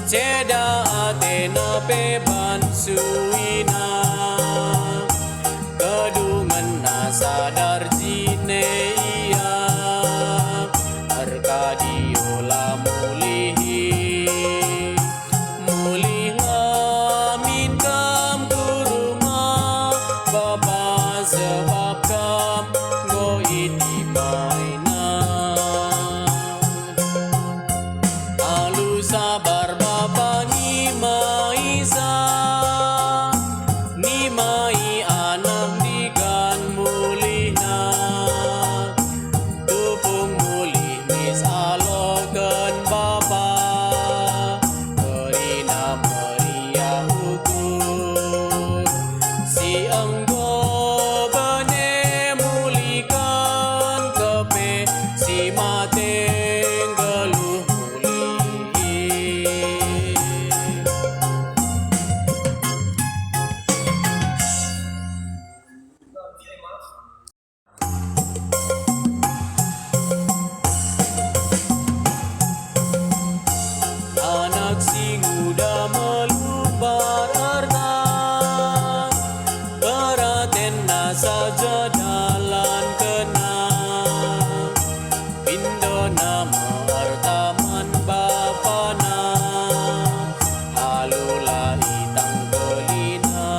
Ceda atena peban suina kedungan sadar jine iya arkadiola mulih lamin kam kuruma bapa sebab kam go iti maina alu sabar bapa ni maisa ni mai anam digan mulihna tupung mulih mis alokan bapa kerina meriah ukur si enggo bene mulihkan kepe si mateng geluh anak si muda melubar arta beraten saja dalan kena pindo nama artaman bapana alula itang kelina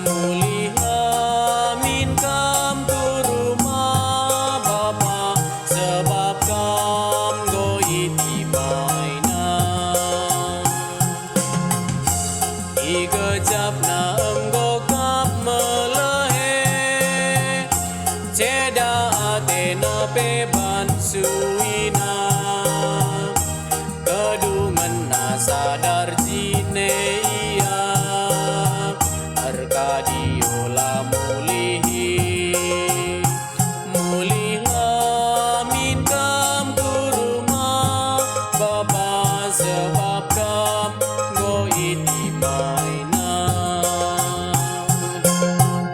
mulih amin kam turuma bapa sebab kam go iti maina ikejap na enggo kap melehe ceda atena peban suina kedungan sadar jine iya arkadiola mulih lamin kam kuruma bapa sebab kam go iti